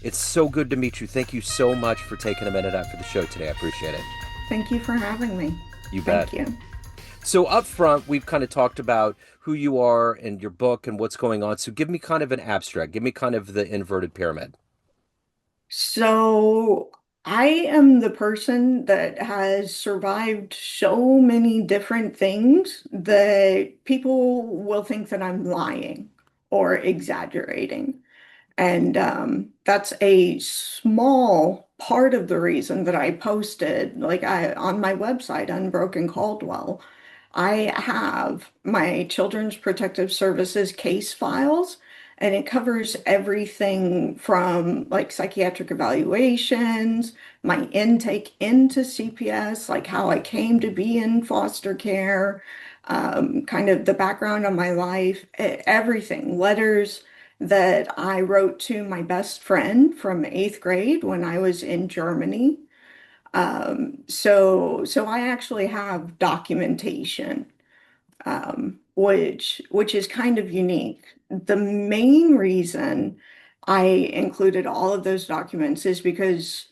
It's so good to meet you. Thank you so much for taking a minute out for the show today. I appreciate it. Thank you for having me. You bet. Thank you. So, up front, we've kind of talked about who you are and your book and what's going on. So, give me kind of an abstract. Give me kind of the inverted pyramid. So, I am the person that has survived so many different things that people will think that I'm lying or exaggerating. And that's a small part of the reason that I posted, like I on my website, Unbroken Caldwell, I have my Children's Protective Services case files, and it covers everything from like psychiatric evaluations, my intake into CPS, like how I came to be in foster care, kind of the background of my life, everything, letters that I wrote to my best friend from eighth grade when I was in Germany. So I actually have documentation, which is kind of unique. The main reason I included all of those documents is because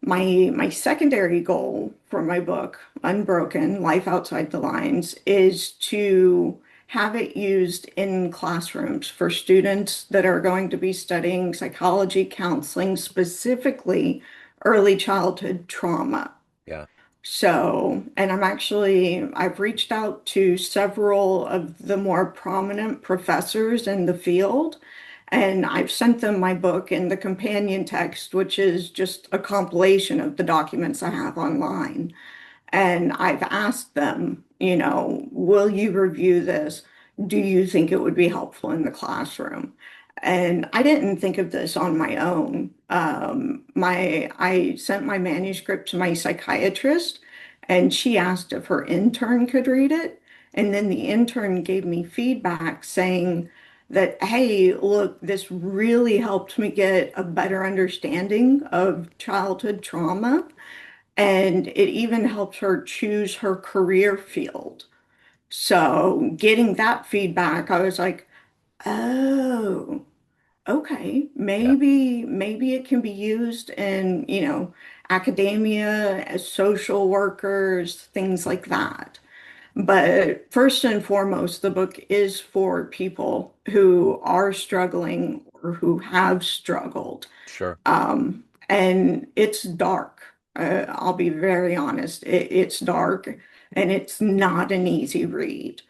my secondary goal for my book, Unbroken, Life Outside the Lines, is to have it used in classrooms for students that are going to be studying psychology, counseling, specifically early childhood trauma. Yeah. So, and I've reached out to several of the more prominent professors in the field, and I've sent them my book and the companion text, which is just a compilation of the documents I have online. And I've asked them, will you review this? Do you think it would be helpful in the classroom? And I didn't think of this on my own. I sent my manuscript to my psychiatrist, and she asked if her intern could read it. And then the intern gave me feedback saying that, hey, look, this really helped me get a better understanding of childhood trauma. And it even helped her choose her career field. So getting that feedback, I was like, oh, okay, Yeah. maybe it can be used in, academia, as social workers, things like that. But first and foremost, the book is for people who are struggling or who have struggled. Sure. And it's dark. I'll be very honest. It's dark and it's not an easy read.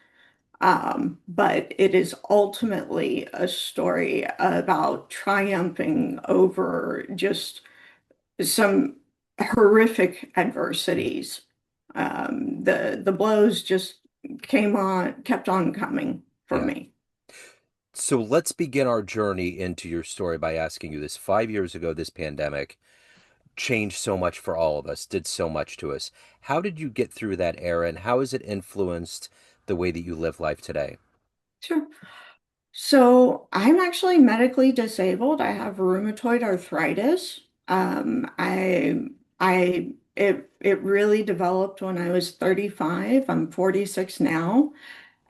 But it is ultimately a story about triumphing over just some horrific adversities. The blows just kept on coming for Yeah. me. So, let's begin our journey into your story by asking you this. 5 years ago, this pandemic changed so much for all of us, did so much to us. How did you get through that era, and how has it influenced the way that you live life today? Sure. So I'm actually medically disabled. I have rheumatoid arthritis. It really developed when I was 35. I'm 46 now,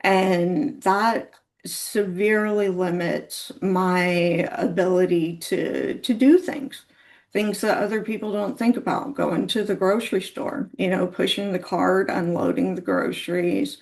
and that severely limits my ability to do things that other people don't think about. Going to the grocery store, pushing the cart, unloading the groceries,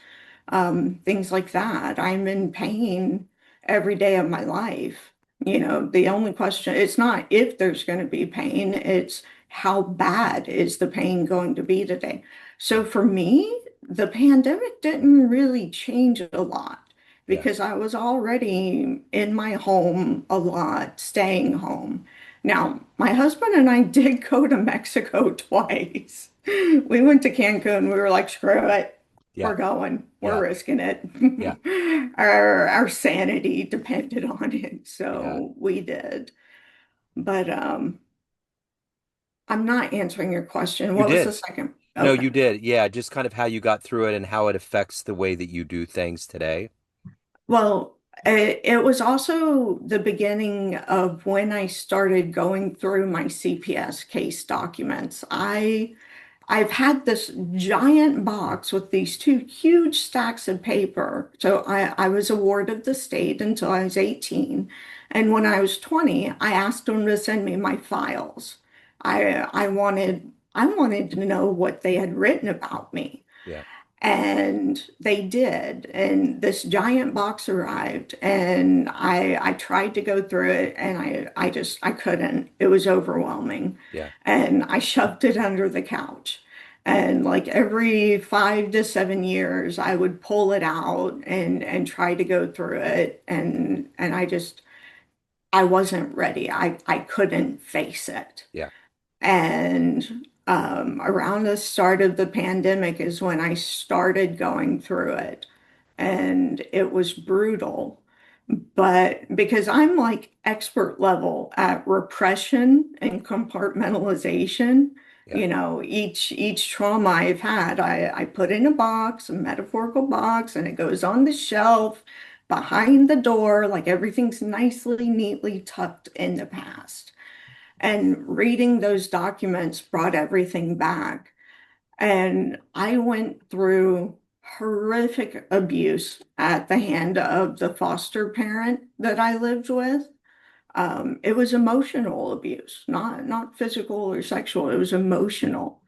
things like that. I'm in pain every day of my life. The only question, it's not if there's going to be pain, it's how bad is the pain going to be today. So for me, the pandemic didn't really change a lot Yeah. because I was already in my home a lot, staying home. Now, my husband and I did go to Mexico twice. We went to Cancun. We were like, screw it. Yeah. We're going. We're Yeah. risking it. Yeah. Our sanity depended on it, Yeah. so we did. But I'm not answering your question. You What was the did. second? No, Okay. you did. Yeah, just kind of how you got through it and how it affects the way that you do things today. Well, it was also the beginning of when I started going through my CPS case documents. I've had this giant box with these two huge stacks of paper. So I was a ward of the state until I was 18. And when I was 20, I asked them to send me my files. I wanted to know what they had written about me. Yeah. And they did. And this giant box arrived, and I tried to go through it, and I couldn't. It was overwhelming. Yeah. And I shoved it under the couch. And like every 5 to 7 years, I would pull it out and try to go through it. And I wasn't ready. I couldn't face it. Yeah. And around the start of the pandemic is when I started going through it. And it was brutal. But because I'm like expert level at repression and compartmentalization, Yeah. each trauma I've had, I put in a box, a metaphorical box, and it goes on the shelf behind the door, like everything's nicely, neatly tucked in the past. And reading those documents brought everything back. And I went through horrific abuse at the hand of the foster parent that I lived with. It was emotional abuse, not physical or sexual. It was emotional.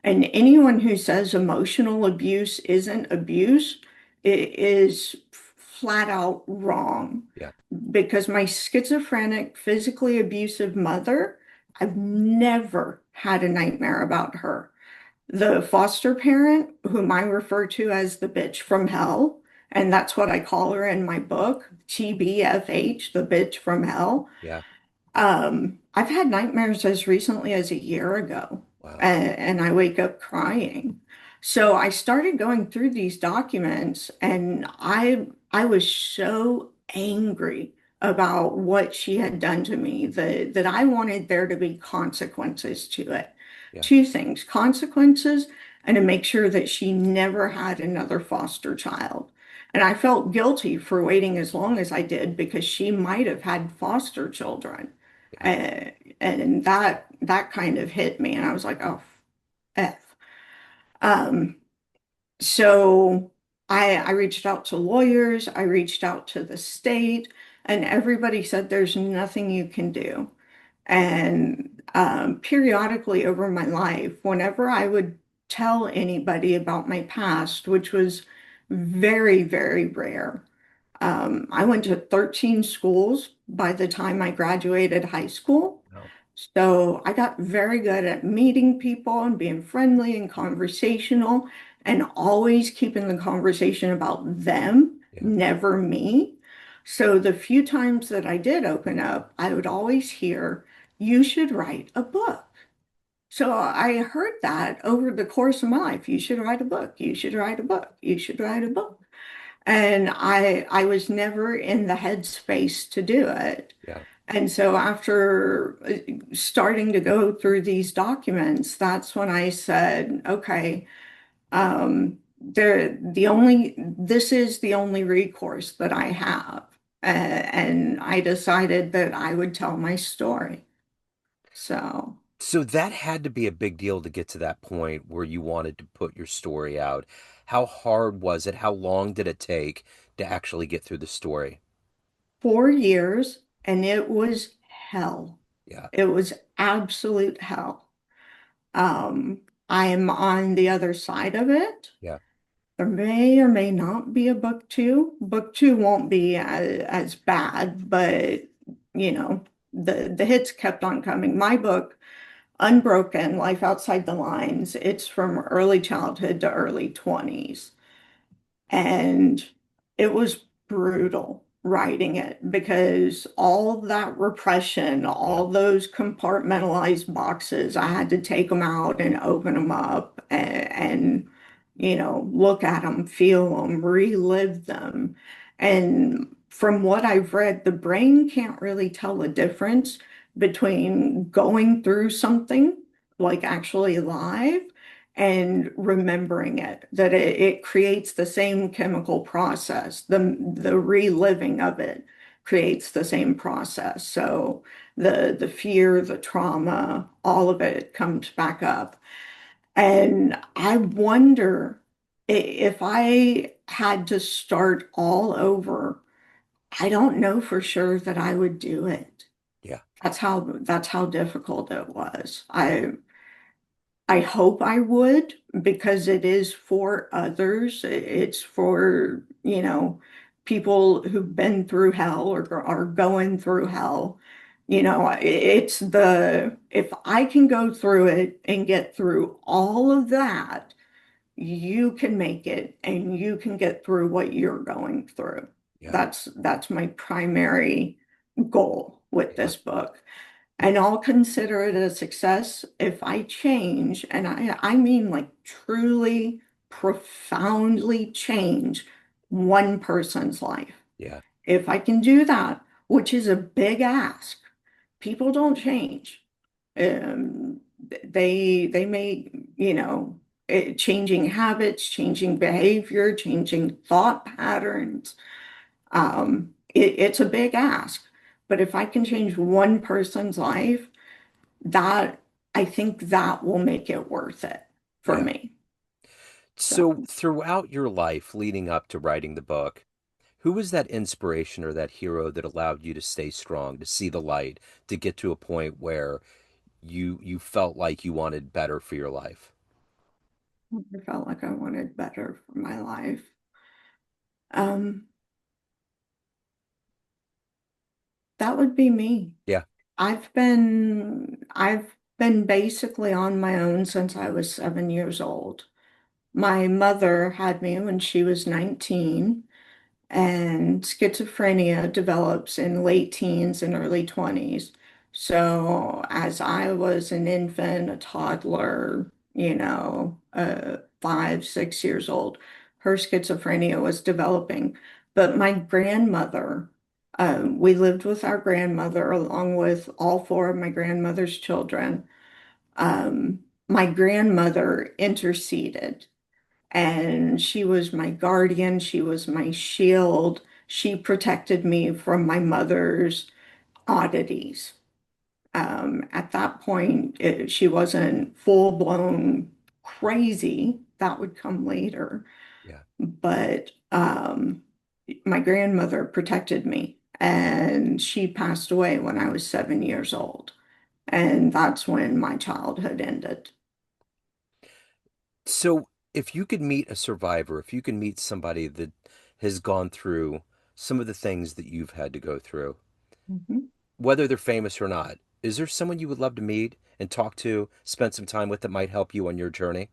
And anyone who says emotional abuse isn't abuse, it is flat out wrong. Yeah. Because my schizophrenic, physically abusive mother, I've never had a nightmare about her. The foster parent, whom I refer to as the bitch from hell, and that's what I call her in my book, TBFH, the bitch from hell. Yeah. I've had nightmares as recently as a year ago, Wow. and I wake up crying. So I started going through these documents, and I was so angry about what she had done to me that I wanted there to be consequences to it. Yeah. Two things, consequences, and to make sure that she never had another foster child. And I felt guilty for waiting as long as I did because she might have had foster children. Yeah. Uh, and that kind of hit me, and I was like, oh, F. Um, so I reached out to lawyers, I reached out to the state, and everybody said there's nothing you can do. And periodically over my life, whenever I would tell anybody about my past, which was very, very rare, I went to 13 schools by the time I graduated high school. No. So I got very good at meeting people and being friendly and conversational and always keeping the conversation about them, Yeah. never me. So the few times that I did open up, I would always hear, you should write a book. So I heard that over the course of my life. You should write a book. You should write a book. You should write a book. And I was never in the headspace to do it. Yeah. And so after starting to go through these documents, that's when I said, okay, this is the only recourse that I have. And I decided that I would tell my story. So. So that had to be a big deal to get to that point where you wanted to put your story out. How hard was it? How long did it take to actually get through the story? 4 years, and it was hell. Yeah. It was absolute hell. I'm on the other side of it. Yeah. There may or may not be a book two. Book two won't be as bad, but the hits kept on coming. My book, Unbroken, Life Outside the Lines, it's from early childhood to early 20s. And it was brutal writing it because all that repression, Yeah. all those compartmentalized boxes, I had to take them out and open them up and look at them, feel them, relive them. And from what I've read, the brain can't really tell the difference between going through something like actually live and remembering it, that it creates the same chemical process. The reliving of it creates the same process. So the fear, the trauma, all of it comes back up. And I wonder if I had to start all over, I don't know for sure that I would do it. Yeah, That's how difficult it was. yeah, I hope I would because it is for others. It's for, people who've been through hell or are going through hell. It's if I can go through it and get through all of that, you can make it and you can get through what you're going through. yeah, That's my primary goal with yeah, this book. And I'll consider it a success if I change, and I mean like truly, profoundly change one person's life. yeah, If I can do that, which is a big ask, people don't change. They may, changing habits, changing behavior, changing thought patterns. It's a big ask. But if I can change one person's life, that I think that will make it worth it for yeah. me. So, So, throughout your life leading up to writing the book, who was that inspiration or that hero that allowed you to stay strong, to see the light, to get to a point where you felt like you wanted better for your life? I felt like I wanted better for my life. Um, that would be me. Yeah. I've been basically on my own since I was 7 years old. My mother had me when she was 19. And schizophrenia develops in late teens and early 20s. So as I was an infant, a toddler, 5, 6 years old, her schizophrenia was developing. But my grandmother, we lived with our grandmother along with all four of my grandmother's children. My grandmother interceded and she was my guardian. She was my shield. She protected me from my mother's oddities. At that point, she wasn't full-blown crazy. That would come later. Yeah. But my grandmother protected me, and she passed away when I was 7 years old. And that's when my childhood ended. So, if you could meet a survivor, if you can meet somebody that has gone through some of the things that you've had to go through, Mhm. whether they're famous or not, is there someone you would love to meet and talk to, spend some time with that might help you on your journey?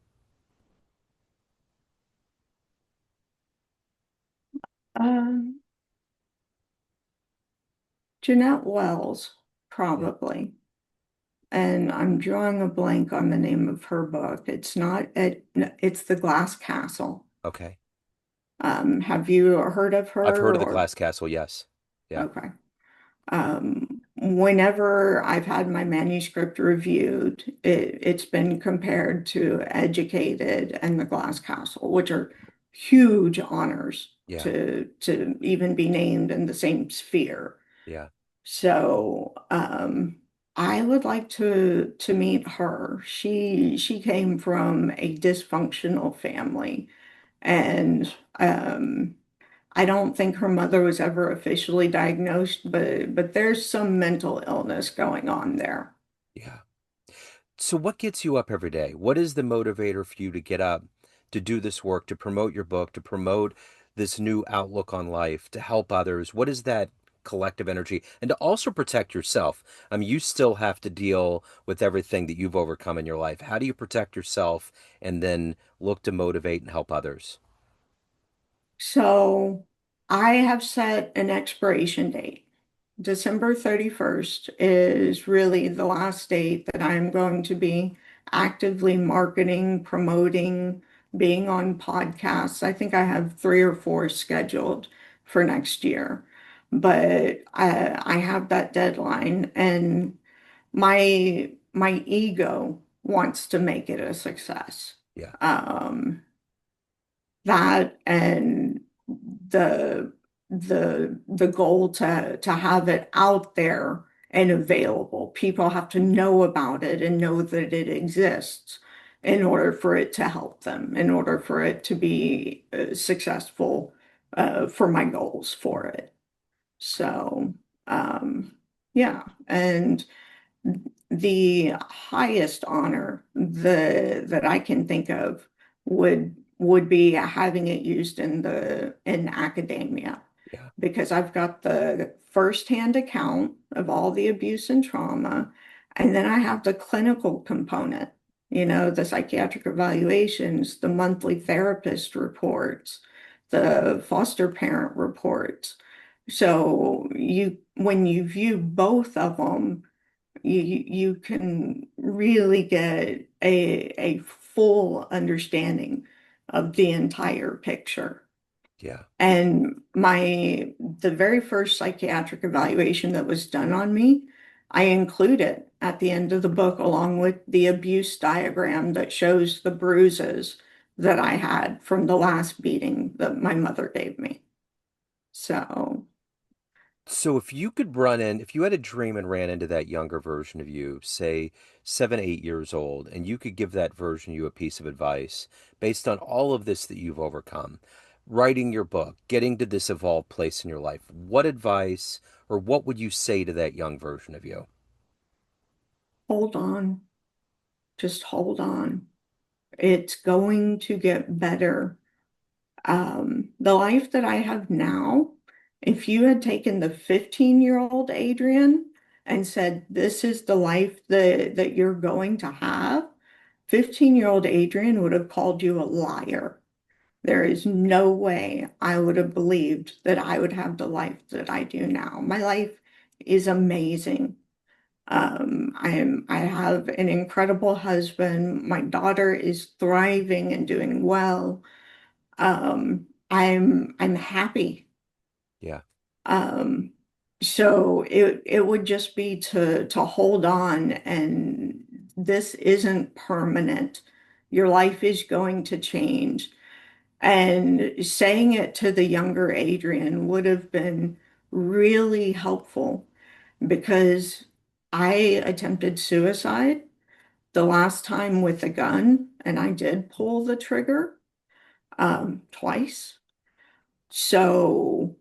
Um, Jeanette Wells, Yeah. probably. And I'm drawing a blank on the name of her book. It's The Glass Castle. Okay. Have you heard of I've heard her of the or Glass Castle, yes. Yeah. okay. Whenever I've had my manuscript reviewed, it's been compared to Educated and The Glass Castle, which are huge honors Yeah. to even be named in the same sphere. Yeah. So, I would like to meet her. She came from a dysfunctional family, and I don't think her mother was ever officially diagnosed, but there's some mental illness going on there. Yeah. So, what gets you up every day? What is the motivator for you to get up, to do this work, to promote your book, to promote this new outlook on life, to help others? What is that collective energy? And to also protect yourself. I mean, you still have to deal with everything that you've overcome in your life. How do you protect yourself and then look to motivate and help others? So I have set an expiration date. December 31st is really the last date that I'm going to be actively marketing, promoting, being on podcasts. I think I have 3 or 4 scheduled for next year, but I have that deadline, and my ego wants to make it a success. Yeah. Um, that and the goal to have it out there and available. People have to know about it and know that it exists in order for it to help them, in order for it to be successful for my goals for it. So, um, yeah, and the highest honor that I can think of would be having it used in academia, Yeah. because I've got the firsthand account of all the abuse and trauma, and then I have the clinical component, the psychiatric evaluations, the monthly therapist reports, the foster parent reports. So when you view both of them, you can really get a full understanding of the entire picture. Yeah. And the very first psychiatric evaluation that was done on me, I include it at the end of the book along with the abuse diagram that shows the bruises that I had from the last beating that my mother gave me. So So if you had a dream and ran into that younger version of you, say 7, 8 years old, and you could give that version of you a piece of advice based on all of this that you've overcome, writing your book, getting to this evolved place in your life, what advice or what would you say to that young version of you? hold on, just hold on. It's going to get better. The life that I have now, if you had taken the 15-year-old Adrienne and said, this is the life that you're going to have, 15-year-old Adrienne would have called you a liar. There is no way I would have believed that I would have the life that I do now. My life is amazing. I have an incredible husband. My daughter is thriving and doing well. I'm happy. Yeah. Um, so it would just be to hold on, and this isn't permanent. Your life is going to change. And saying it to the younger Adrian would have been really helpful, because I attempted suicide the last time with a gun, and I did pull the trigger twice. So,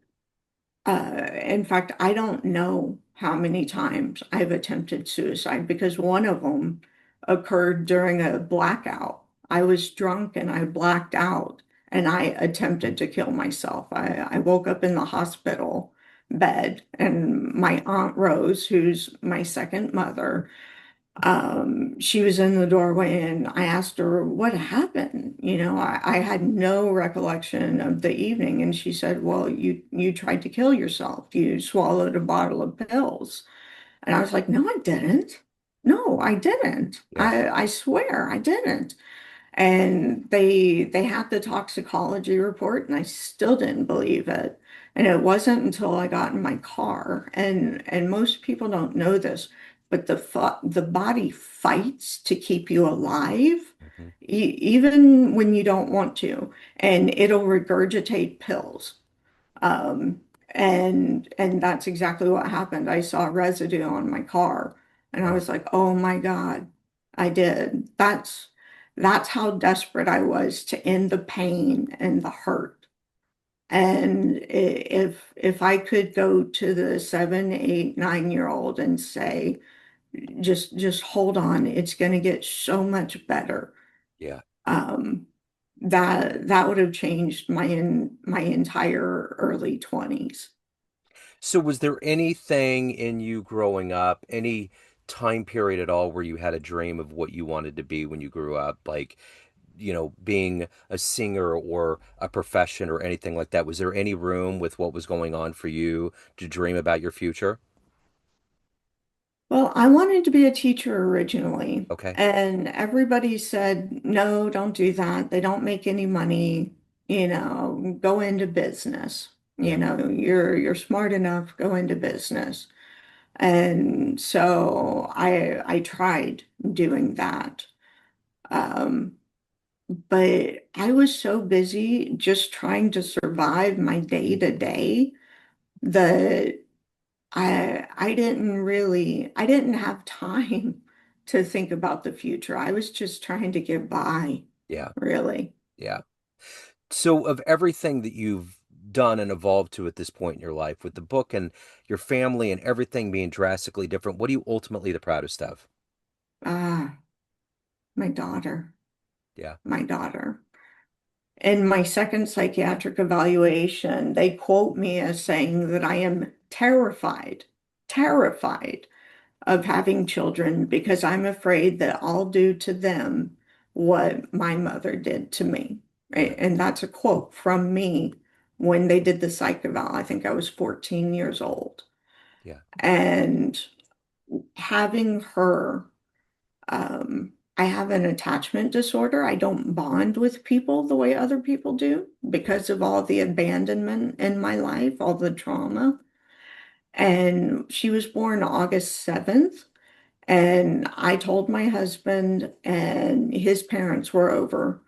in fact, I don't know how many times I've attempted suicide, because one of them occurred during a blackout. I was drunk and I blacked out and I attempted to kill myself. I woke up in the hospital bed, and my Aunt Rose, who's my second mother, she was in the doorway, and I asked her what happened. I had no recollection of the evening, and she said, well, you tried to kill yourself. You swallowed a bottle of pills. And I was like, no, I didn't. No, I didn't. Yeah. I swear I didn't. And they had the toxicology report, and I still didn't believe it. And it wasn't until I got in my car, and most people don't know this, but the body fights to keep you alive, Hmm. even when you don't want to, and it'll regurgitate pills. Um, and that's exactly what happened. I saw residue on my car, and I Wow. was like, "Oh my God, I did." That's how desperate I was to end the pain and the hurt. And if I could go to the 7, 8, 9 year old and say, just hold on, it's going to get so much better. Yeah. Um, that would have changed my entire early 20s. So was there anything in you growing up, any time period at all where you had a dream of what you wanted to be when you grew up? Like, being a singer or a profession or anything like that. Was there any room with what was going on for you to dream about your future? Well, I wanted to be a teacher originally, Okay. and everybody said, no, don't do that. They don't make any money, go into business. Yeah. You're smart enough, go into business. And so I tried doing that. Um, but I was so busy just trying to survive my day to day that I didn't have time to think about the future. I was just trying to get by, Yeah. really. Yeah. So of everything that you've done and evolved to at this point in your life with the book and your family and everything being drastically different? What are you ultimately the proudest of? Ah, my daughter, Yeah, my daughter. In my second psychiatric evaluation, they quote me as saying that I am terrified of having children because I'm afraid that I'll do to them what my mother did to me. yeah, Right? And that's a quote from me when they did the psych eval. I think I was 14 years old. yeah, And having her, I have an attachment disorder. I don't bond with people the way other people do yeah, because of all the abandonment in my life, all the trauma. And she was born August 7th. And I told my husband, and his parents were over.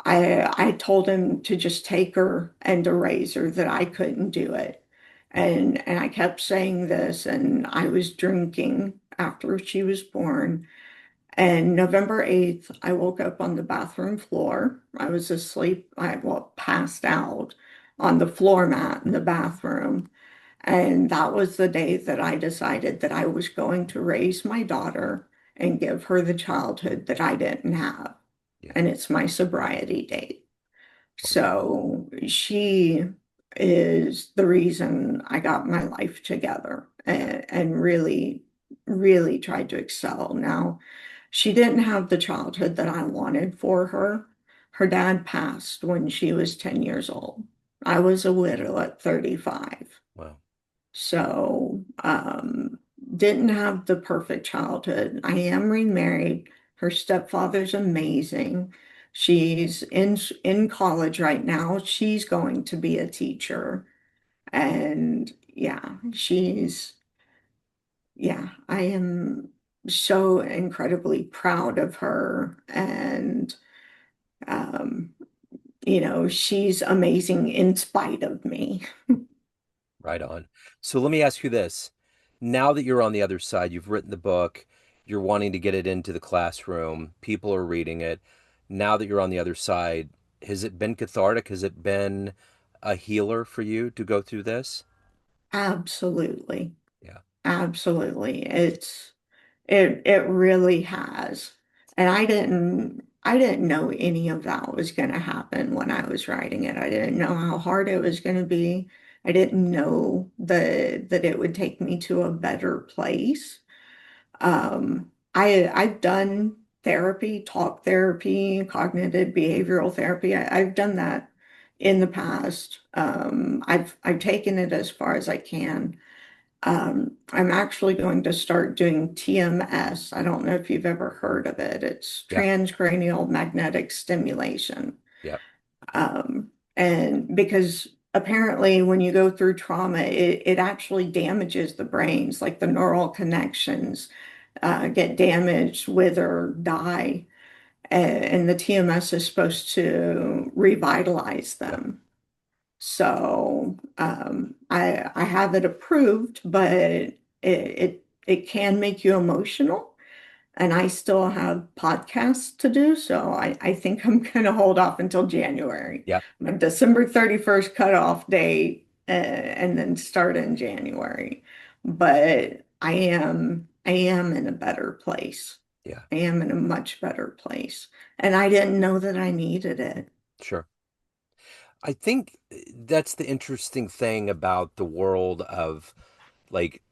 I told him to just take her and to raise her, that I couldn't do it. And I kept saying this, and I was drinking after she was born. And November 8th, I woke up on the bathroom floor. I was asleep, well, passed out on the floor mat in the bathroom. And that was the day that I decided that I was going to raise my daughter and give her the childhood that I didn't have. yeah. And it's my sobriety date. Wonderful. So she is the reason I got my life together and really, really tried to excel. Now, she didn't have the childhood that I wanted for her. Her dad passed when she was 10 years old. I was a widow at 35. Wow. So, didn't have the perfect childhood. I am remarried. Her stepfather's amazing. She's in college right now. She's going to be a teacher. And yeah, I am so incredibly proud of her. And, um, she's amazing in spite of me. Right on. So let me ask you this. Now that you're on the other side, you've written the book, you're wanting to get it into the classroom, people are reading it. Now that you're on the other side, has it been cathartic? Has it been a healer for you to go through this? Absolutely. Yeah, Absolutely. It really has. And I didn't know any of that was going to happen when I was writing it. I didn't know how hard it was going to be. I didn't know that it would take me to a better place. I've done therapy, talk therapy, cognitive behavioral therapy. I've done that in the past. I've taken it as far as I can. I'm actually going to start doing TMS. I don't know if you've ever heard of it. It's yeah, transcranial magnetic stimulation. yeah, And because apparently when you go through trauma, it actually damages the brains, like the neural connections get damaged, wither, die. And the TMS is supposed to revitalize yeah, them. So I have it approved, but it can make you emotional. And I still have podcasts to do, so I think I'm gonna hold off until January. yeah, My December 31st cutoff date, and then start in January. But I am in a better place. yeah. I am in a much better place. And I didn't know that I needed it. Sure. I think that's the interesting thing about the world of like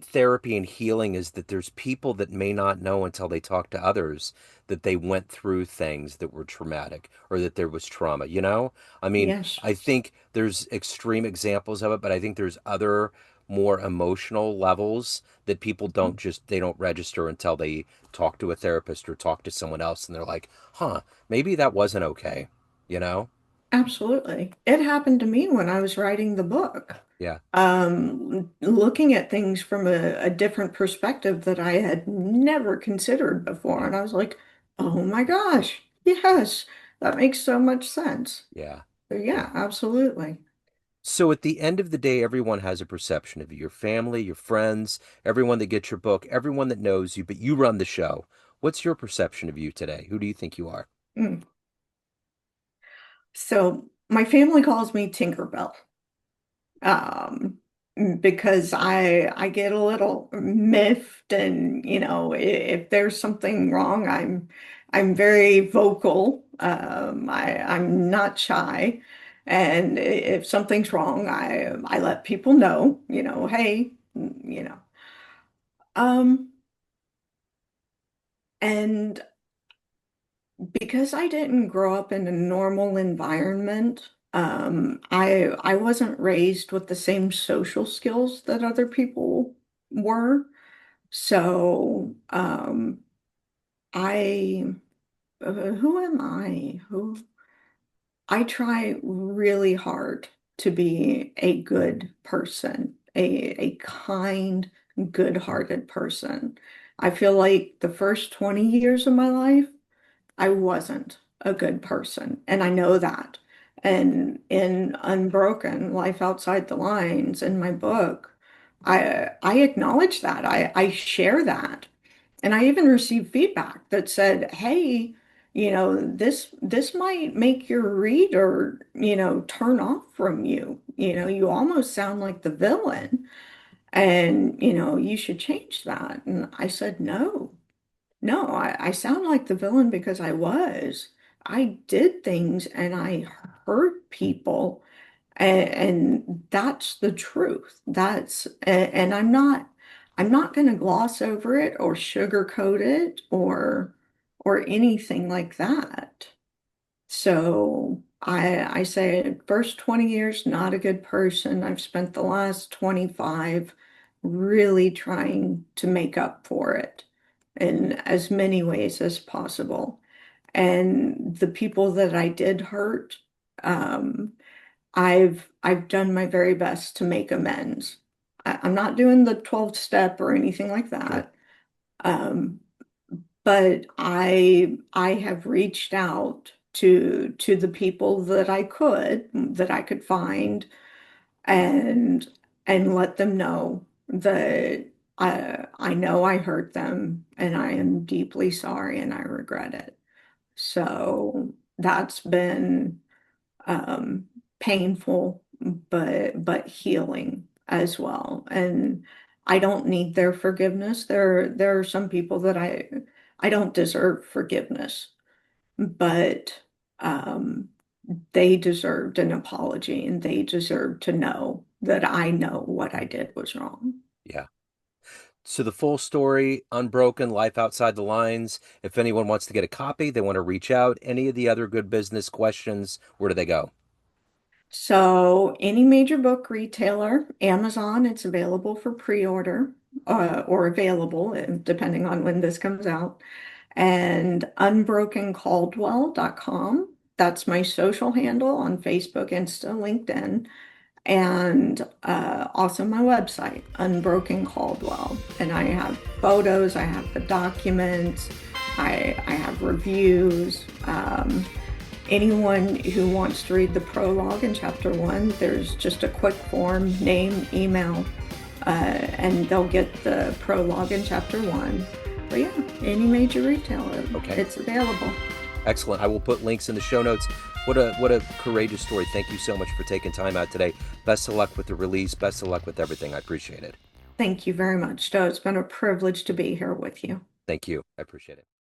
therapy and healing is that there's people that may not know until they talk to others that they went through things that were traumatic or that there was trauma, you know? I mean, Yes. I think there's extreme examples of it, but I think there's other more emotional levels that people don't just they don't register until they talk to a therapist or talk to someone else and they're like, "Huh, maybe that wasn't okay." You know? Absolutely. It happened to me when I was writing the book. Yeah. Looking at things from a different perspective that I had never considered before. Yeah. And I was like, oh my gosh, yes, that makes so much sense. Yeah. So Yeah. yeah, absolutely. So at the end of the day, everyone has a perception of you, your family, your friends, everyone that gets your book, everyone that knows you, but you run the show. What's your perception of you today? Who do you think you are? Mm. So My family calls me Tinkerbell. Um, because I get a little miffed and if there's something wrong, I'm very vocal. I'm not shy. And if something's wrong, I let people know, hey, you know. Um, and because I didn't grow up in a normal environment, I wasn't raised with the same social skills that other people were. So, I, who am I? I try really hard to be a good person, a kind, good-hearted person. I feel like the first 20 years of my life, I wasn't a good person, and I know that. And in Unbroken, Life Outside the Lines, in my book, I acknowledge that. I share that. And I even received feedback that said, hey, this might make your reader, turn off from you. You almost sound like the villain, and you should change that. And I said, no. No, I sound like the villain because I was. I did things and I hurt people, and that's the truth. And I'm not going to gloss over it or sugarcoat it or anything like that. So I say first 20 years, not a good person. I've spent the last 25 really trying to make up for it in as many ways as possible. And the people that I did hurt, um, I've done my very best to make amends. I'm not doing the 12 step or anything like Sure. that. Um, but I have reached out to the people that I could find and let them know that I know I hurt them and I am deeply sorry and I regret it. So that's been painful, but healing as well. And I don't need their forgiveness. There are some people that I don't deserve forgiveness, but um, they deserved an apology and they deserve to know that I know what I did was wrong. Yeah. So the full story, Unbroken, Life Outside the Lines. If anyone wants to get a copy, they want to reach out. Any of the other good business questions, where do they go? So, any major book retailer, Amazon, it's available for pre-order or available, depending on when this comes out. And unbrokencaldwell.com. That's my social handle on Facebook, Insta, LinkedIn, and also my website, Unbroken Caldwell. And I have photos, I have the documents, I have reviews. Anyone who wants to read the prologue in chapter one, there's just a quick form, name, email, and they'll get the prologue in chapter one. But yeah, any major retailer, Okay. it's available. Excellent. I will put links in the show notes. What a courageous story. Thank you so much for taking time out today. Best of luck with the release. Best of luck with everything. I appreciate it. Thank you very much, Joe. It's been a privilege to be here with you. Thank you. I appreciate it.